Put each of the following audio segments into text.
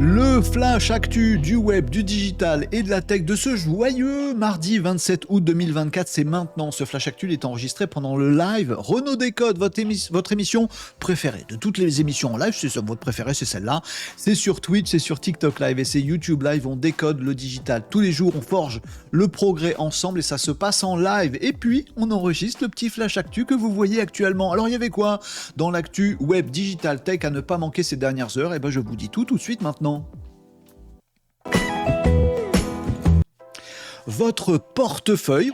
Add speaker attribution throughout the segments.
Speaker 1: Le flash actu du web, du digital et de la tech de ce joyeux mardi 27 août 2024, c'est maintenant. Ce flash actu est enregistré pendant le live Renaud Décode, votre émission préférée. De toutes les émissions en live, c'est ça, votre préférée, c'est celle-là. C'est sur Twitch, c'est sur TikTok Live et c'est YouTube Live. On décode le digital. Tous les jours, on forge le progrès ensemble et ça se passe en live. Et puis, on enregistre le petit flash actu que vous voyez actuellement. Alors, il y avait quoi dans l'actu web, digital, tech à ne pas manquer ces dernières heures? Et ben, je vous dis tout de suite maintenant. Votre portefeuille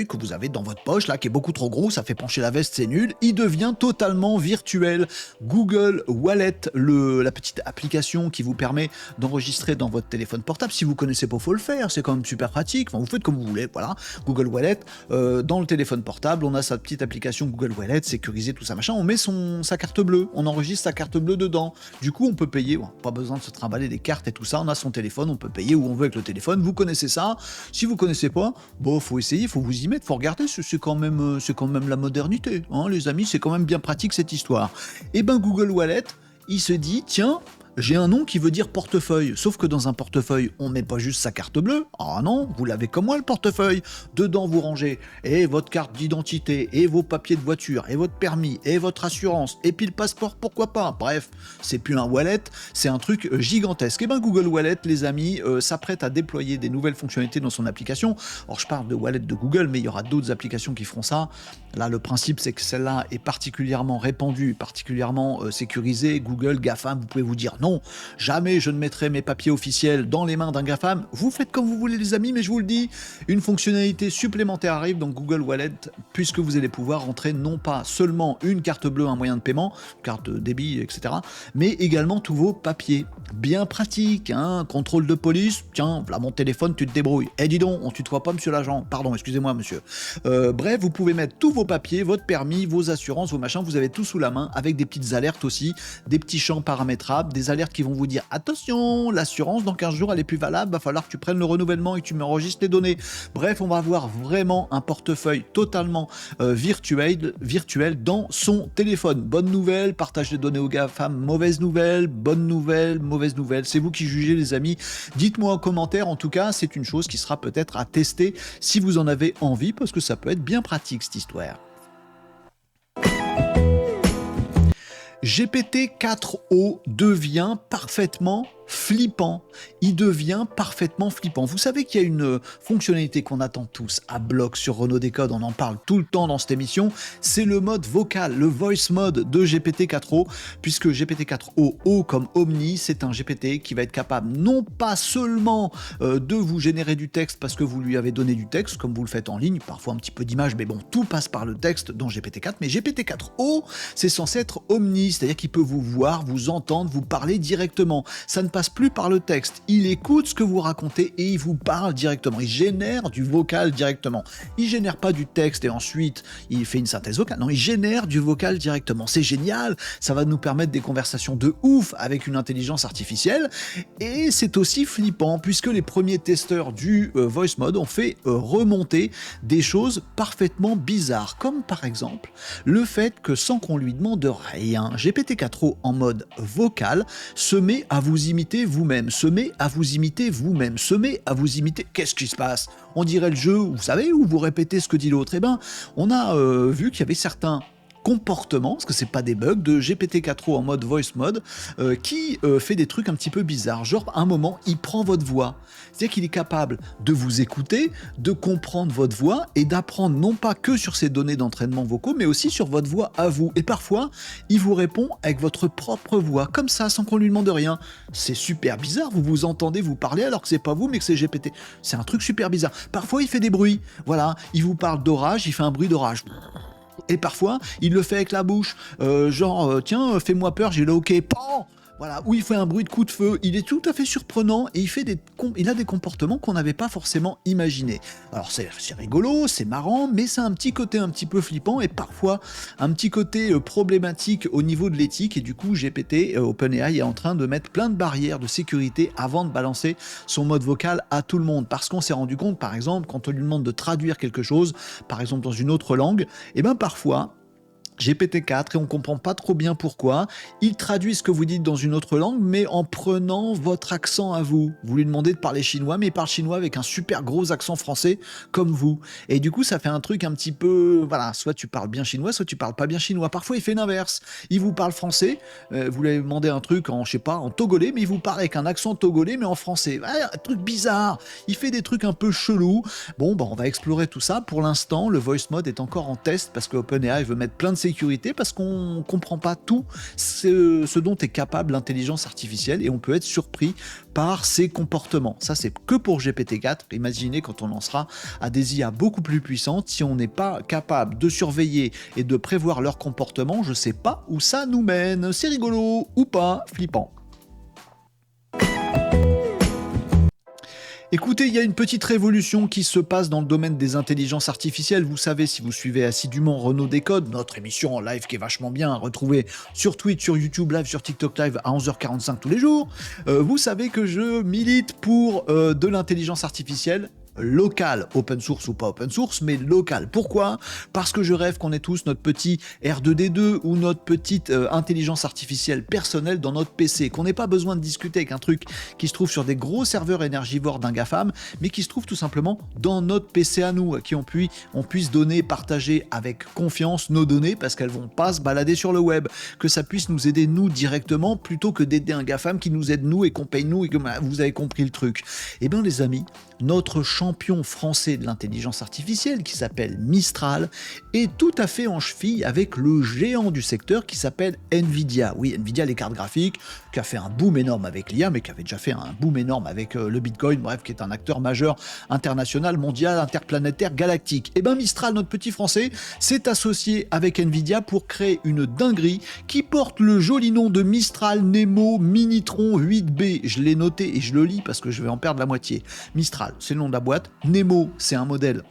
Speaker 1: que vous avez dans votre poche, là, qui est beaucoup trop gros, ça fait pencher la veste, c'est nul, il devient totalement virtuel. Google Wallet, la petite application qui vous permet d'enregistrer dans votre téléphone portable. Si vous connaissez pas, faut le faire, c'est quand même super pratique. Enfin, vous faites comme vous voulez, voilà. Google Wallet, dans le téléphone portable, on a sa petite application Google Wallet, sécurisée, tout ça, machin. On met sa carte bleue, on enregistre sa carte bleue dedans. Du coup, on peut payer, pas besoin de se trimballer des cartes et tout ça. On a son téléphone, on peut payer où on veut avec le téléphone. Vous connaissez ça. Si vous connaissez pas, bon, faut essayer, faut vous y mettre, faut regarder, c'est quand même la modernité, hein, les amis, c'est quand même bien pratique cette histoire. Et ben Google Wallet, il se dit, tiens, j'ai un nom qui veut dire portefeuille, sauf que dans un portefeuille, on met pas juste sa carte bleue. Ah non, vous l'avez comme moi le portefeuille. Dedans, vous rangez et votre carte d'identité, et vos papiers de voiture, et votre permis, et votre assurance, et puis le passeport, pourquoi pas. Bref, c'est plus un wallet, c'est un truc gigantesque. Et ben Google Wallet, les amis, s'apprête à déployer des nouvelles fonctionnalités dans son application. Alors je parle de wallet de Google, mais il y aura d'autres applications qui feront ça. Là, le principe, c'est que celle-là est particulièrement répandue, particulièrement sécurisée. Google, GAFAM, vous pouvez vous dire non, jamais je ne mettrai mes papiers officiels dans les mains d'un GAFAM. Vous faites comme vous voulez, les amis, mais je vous le dis, une fonctionnalité supplémentaire arrive dans Google Wallet, puisque vous allez pouvoir rentrer non pas seulement une carte bleue, un moyen de paiement, carte de débit, etc., mais également tous vos papiers. Bien pratique, hein, contrôle de police, tiens, voilà mon téléphone, tu te débrouilles. Eh dis donc, on tutoie pas monsieur l'agent, pardon, excusez-moi monsieur. Bref, vous pouvez mettre tous vos papiers, votre permis, vos assurances, vos machins, vous avez tout sous la main, avec des petites alertes aussi, des petits champs paramétrables, des alertes qui vont vous dire attention, l'assurance dans 15 jours elle est plus valable, va falloir que tu prennes le renouvellement et que tu m'enregistres les données. Bref, on va avoir vraiment un portefeuille totalement virtuel dans son téléphone. Bonne nouvelle, partage les données aux GAFAM, mauvaise nouvelle, bonne nouvelle, mauvaise nouvelle. C'est vous qui jugez les amis. Dites-moi en commentaire, en tout cas, c'est une chose qui sera peut-être à tester si vous en avez envie, parce que ça peut être bien pratique cette histoire. GPT-4o devient parfaitement flippant. Il devient parfaitement flippant. Vous savez qu'il y a une fonctionnalité qu'on attend tous à bloc sur Renaud Décode, on en parle tout le temps dans cette émission, c'est le mode vocal, le voice mode de GPT-4o, puisque GPT-4o, O comme Omni, c'est un GPT qui va être capable non pas seulement de vous générer du texte parce que vous lui avez donné du texte, comme vous le faites en ligne, parfois un petit peu d'image, mais bon, tout passe par le texte dans GPT-4, mais GPT-4o, c'est censé être Omni, c'est-à-dire qu'il peut vous voir, vous entendre, vous parler directement. Ça ne passe plus par le texte. Il écoute ce que vous racontez et il vous parle directement. Il génère du vocal directement. Il génère pas du texte et ensuite il fait une synthèse vocale. Non, il génère du vocal directement. C'est génial. Ça va nous permettre des conversations de ouf avec une intelligence artificielle. Et c'est aussi flippant puisque les premiers testeurs du voice mode ont fait remonter des choses parfaitement bizarres. Comme par exemple le fait que sans qu'on lui demande rien, GPT-4o en mode vocal se met à vous imiter vous-même, se met à vous imiter vous-même, se met à vous imiter. Qu'est-ce qui se passe? On dirait le jeu, vous savez, où vous répétez ce que dit l'autre. Eh ben, on a vu qu'il y avait certains comportement, parce que c'est pas des bugs, de GPT-4o en mode voice mode, qui fait des trucs un petit peu bizarres. Genre, à un moment, il prend votre voix. C'est-à-dire qu'il est capable de vous écouter, de comprendre votre voix et d'apprendre non pas que sur ses données d'entraînement vocaux, mais aussi sur votre voix à vous. Et parfois, il vous répond avec votre propre voix, comme ça, sans qu'on lui demande rien. C'est super bizarre, vous vous entendez vous parler alors que c'est pas vous, mais que c'est GPT. C'est un truc super bizarre. Parfois, il fait des bruits. Voilà, il vous parle d'orage, il fait un bruit d'orage. Et parfois, il le fait avec la bouche, tiens, fais-moi peur, j'ai le hockey, pan. Voilà, où il fait un bruit de coup de feu, il est tout à fait surprenant et il a des comportements qu'on n'avait pas forcément imaginés. Alors c'est rigolo, c'est marrant, mais c'est un petit côté un petit peu flippant et parfois un petit côté problématique au niveau de l'éthique et du coup GPT, OpenAI est en train de mettre plein de barrières de sécurité avant de balancer son mode vocal à tout le monde parce qu'on s'est rendu compte par exemple quand on lui demande de traduire quelque chose, par exemple dans une autre langue, et bien parfois GPT-4 et on comprend pas trop bien pourquoi. Il traduit ce que vous dites dans une autre langue, mais en prenant votre accent à vous. Vous lui demandez de parler chinois, mais il parle chinois avec un super gros accent français comme vous. Et du coup, ça fait un truc un petit peu, voilà, soit tu parles bien chinois, soit tu parles pas bien chinois. Parfois, il fait l'inverse. Il vous parle français, vous lui avez demandé un truc en, je sais pas, en togolais, mais il vous parle avec un accent togolais, mais en français. Ouais, un truc bizarre. Il fait des trucs un peu chelous. Bon, bah, on va explorer tout ça. Pour l'instant, le voice mode est encore en test parce que OpenAI veut mettre plein de sécurité parce qu'on ne comprend pas tout ce dont est capable l'intelligence artificielle et on peut être surpris par ses comportements. Ça, c'est que pour GPT-4. Imaginez quand on lancera à des IA beaucoup plus puissantes, si on n'est pas capable de surveiller et de prévoir leur comportement, je ne sais pas où ça nous mène. C'est rigolo ou pas, flippant. Écoutez, il y a une petite révolution qui se passe dans le domaine des intelligences artificielles. Vous savez, si vous suivez assidûment Renaud Décode, notre émission en live qui est vachement bien à retrouver sur Twitch, sur YouTube Live, sur TikTok Live à 11h45 tous les jours, vous savez que je milite pour de l'intelligence artificielle local, open source ou pas open source, mais local. Pourquoi ? Parce que je rêve qu'on ait tous notre petit R2D2 ou notre petite intelligence artificielle personnelle dans notre PC, qu'on n'ait pas besoin de discuter avec un truc qui se trouve sur des gros serveurs énergivores d'un GAFAM, mais qui se trouve tout simplement dans notre PC à nous, à qui on puisse donner, partager avec confiance nos données parce qu'elles vont pas se balader sur le web, que ça puisse nous aider nous directement plutôt que d'aider un GAFAM qui nous aide nous et qu'on paye nous et que vous avez compris le truc. Eh bien les amis, notre champion français de l'intelligence artificielle qui s'appelle Mistral est tout à fait en cheville avec le géant du secteur qui s'appelle Nvidia. Oui, Nvidia, les cartes graphiques, qui a fait un boom énorme avec l'IA, mais qui avait déjà fait un boom énorme avec le Bitcoin, bref, qui est un acteur majeur international, mondial, interplanétaire, galactique. Et bien Mistral, notre petit français, s'est associé avec Nvidia pour créer une dinguerie qui porte le joli nom de Mistral Nemo Minitron 8B. Je l'ai noté et je le lis parce que je vais en perdre la moitié. Mistral, c'est le nom de la boîte. Nemo, c'est un modèle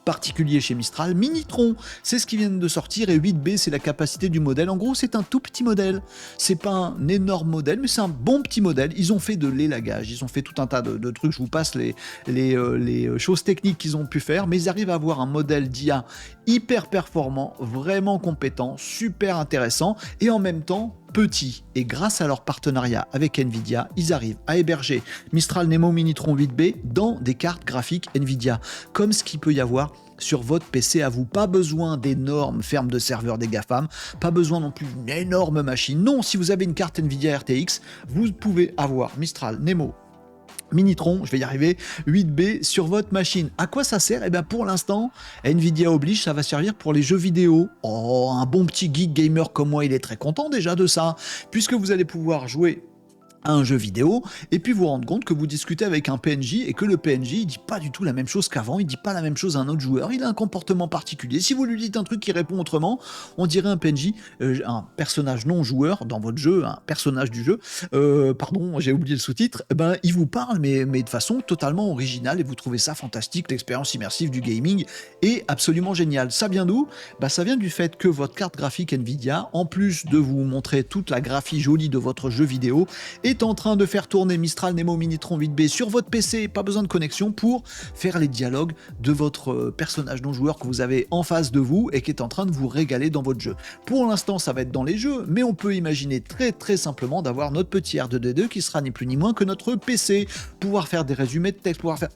Speaker 1: particulier chez Mistral. Minitron, c'est ce qui vient de sortir, et 8B, c'est la capacité du modèle. En gros, c'est un tout petit modèle. C'est pas un énorme modèle, mais c'est un bon petit modèle. Ils ont fait de l'élagage, ils ont fait tout un tas de trucs. Je vous passe les choses techniques qu'ils ont pu faire, mais ils arrivent à avoir un modèle d'IA hyper performant, vraiment compétent, super intéressant, et en même temps petit. Et grâce à leur partenariat avec Nvidia, ils arrivent à héberger Mistral Nemo Minitron 8B dans des cartes graphiques Nvidia, comme ce qu'il peut y avoir sur votre PC à vous. Pas besoin d'énormes fermes de serveurs des GAFAM, pas besoin non plus d'une énorme machine. Non, si vous avez une carte Nvidia RTX, vous pouvez avoir Mistral Nemo Minitron, je vais y arriver, 8B sur votre machine. À quoi ça sert ? Eh bien pour l'instant, Nvidia oblige, ça va servir pour les jeux vidéo. Oh, un bon petit geek gamer comme moi, il est très content déjà de ça, puisque vous allez pouvoir jouer à un jeu vidéo, et puis vous rendre compte que vous discutez avec un PNJ et que le PNJ il dit pas du tout la même chose qu'avant, il dit pas la même chose à un autre joueur, il a un comportement particulier. Si vous lui dites un truc qui répond autrement, on dirait un PNJ, un personnage non joueur dans votre jeu, un personnage du jeu, pardon, j'ai oublié le sous-titre, ben il vous parle mais de façon totalement originale et vous trouvez ça fantastique. L'expérience immersive du gaming est absolument géniale. Ça vient d'où ? Ben, ça vient du fait que votre carte graphique Nvidia, en plus de vous montrer toute la graphie jolie de votre jeu vidéo, est en train de faire tourner Mistral Nemo Minitron 8B sur votre PC, pas besoin de connexion, pour faire les dialogues de votre personnage non-joueur que vous avez en face de vous et qui est en train de vous régaler dans votre jeu. Pour l'instant, ça va être dans les jeux, mais on peut imaginer très très simplement d'avoir notre petit R2D2 qui sera ni plus ni moins que notre PC, pouvoir faire des résumés de texte, pouvoir faire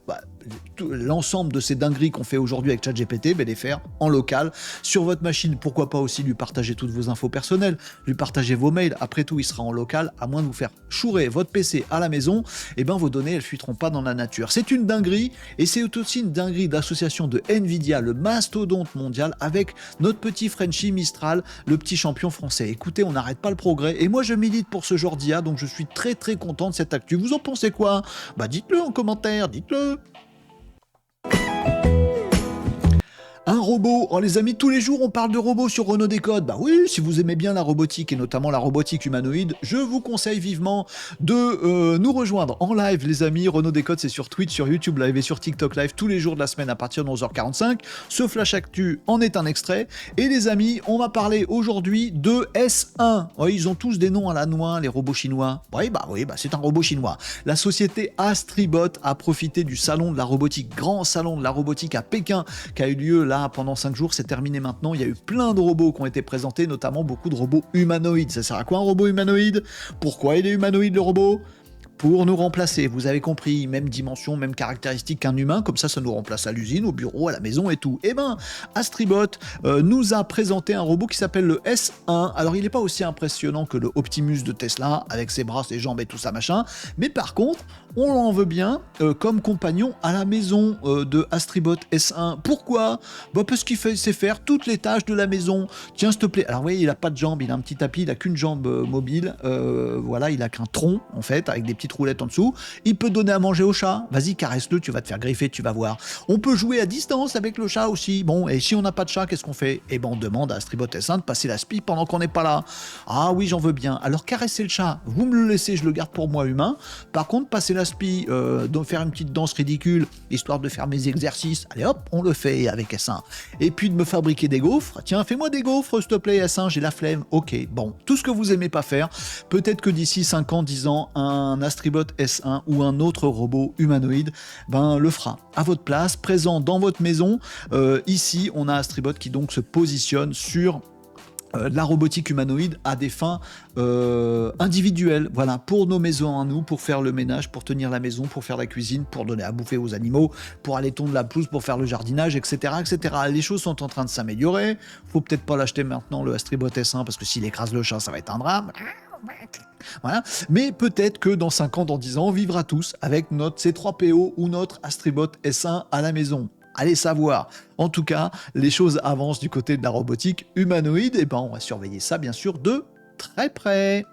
Speaker 1: l'ensemble de ces dingueries qu'on fait aujourd'hui avec ChatGPT, les faire en local sur votre machine. Pourquoi pas aussi lui partager toutes vos infos personnelles, lui partager vos mails. Après tout, il sera en local, à moins de vous faire chourer votre PC à la maison, et ben vos données elles fuiteront pas dans la nature. C'est une dinguerie, et c'est aussi une dinguerie d'association de Nvidia, le mastodonte mondial, avec notre petit Frenchie Mistral, le petit champion français. Écoutez, on n'arrête pas le progrès, et moi je milite pour ce genre d'IA, donc je suis très très content de cette actu. Vous en pensez quoi ? Bah dites-le en commentaire, dites-le. Un robot, oh les amis, tous les jours on parle de robots sur Renaud Décode. Bah oui, si vous aimez bien la robotique et notamment la robotique humanoïde, je vous conseille vivement de nous rejoindre en live les amis. Renaud Décode, c'est sur Twitch, sur YouTube Live et sur TikTok Live tous les jours de la semaine à partir de 11h45. Ce Flash Actu en est un extrait. Et les amis, on va parler aujourd'hui de S1. Oui, ils ont tous des noms à la noix, les robots chinois. Oui, c'est un robot chinois. La société Astribot a profité du salon de la robotique, grand salon de la robotique à Pékin, qui a eu lieu là pendant 5 jours, c'est terminé maintenant. Il y a eu plein de robots qui ont été présentés, notamment beaucoup de robots humanoïdes. Ça sert à quoi un robot humanoïde? Pourquoi il est humanoïde le robot? Pour nous remplacer, vous avez compris, même dimension, même caractéristique qu'un humain, comme ça nous remplace à l'usine, au bureau, à la maison et tout. Eh ben, Astribot nous a présenté un robot qui s'appelle le S1. Alors, il n'est pas aussi impressionnant que le Optimus de Tesla, avec ses bras, ses jambes et tout ça, machin, mais par contre, on l'en veut bien comme compagnon à la maison de Astribot S1. Pourquoi? Bah parce qu'il sait faire toutes les tâches de la maison. Tiens, s'il te plaît. Alors, vous voyez, il n'a pas de jambes, il a un petit tapis, il n'a qu'une jambe mobile. Voilà, il a qu'un tronc, en fait, avec des petites roulettes en dessous. Il peut donner à manger au chat. Vas-y, caresse-le, tu vas te faire griffer, tu vas voir. On peut jouer à distance avec le chat aussi. Bon, et si on n'a pas de chat, qu'est-ce qu'on fait? Eh ben, on demande à Astribot S1 de passer la spie pendant qu'on n'est pas là. Ah oui, j'en veux bien. Alors, caressez le chat. Vous me le laissez, je le garde pour moi humain. Par contre, passer la spie, de faire une petite danse ridicule, histoire de faire mes exercices. Allez hop, on le fait avec S1. Et puis de me fabriquer des gaufres. Tiens, fais-moi des gaufres, s'il te plaît, S1, j'ai la flemme. Ok, bon, tout ce que vous aimez pas faire, peut-être que d'ici 5 ans, 10 ans, un Astribot S1 ou un autre robot humanoïde, ben, le fera à votre place, présent dans votre maison. Ici, on a Astribot qui donc se positionne sur la robotique humanoïde à des fins individuelles, voilà, pour nos maisons à nous, pour faire le ménage, pour tenir la maison, pour faire la cuisine, pour donner à bouffer aux animaux, pour aller tondre la pelouse, pour faire le jardinage, etc., etc. Les choses sont en train de s'améliorer. Faut peut-être pas l'acheter maintenant, le Astribot S1, parce que s'il écrase le chat, ça va être un drame. Voilà. Mais peut-être que dans 5 ans, dans 10 ans, on vivra tous avec notre C3PO ou notre Astribot S1 à la maison. Allez savoir. En tout cas, les choses avancent du côté de la robotique humanoïde. Et ben, on va surveiller ça, bien sûr, de très près.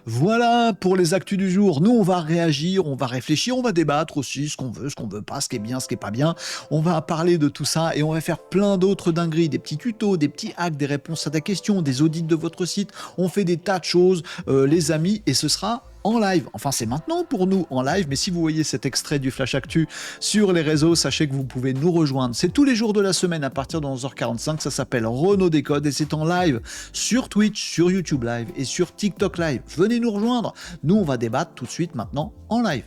Speaker 1: Voilà pour les actus du jour. Nous, on va réagir, on va réfléchir, on va débattre aussi ce qu'on veut pas, ce qui est bien, ce qui est pas bien. On va parler de tout ça et on va faire plein d'autres dingueries, des petits tutos, des petits hacks, des réponses à ta question, des audits de votre site. On fait des tas de choses, les amis, et ce sera en live. Enfin, c'est maintenant pour nous en live, mais si vous voyez cet extrait du Flash Actu sur les réseaux, sachez que vous pouvez nous rejoindre. C'est tous les jours de la semaine à partir de 11h45. Ça s'appelle Renaud Décode et c'est en live sur Twitch, sur YouTube Live et sur TikTok Live. Venez nous rejoindre. Nous, on va débattre tout de suite maintenant en live.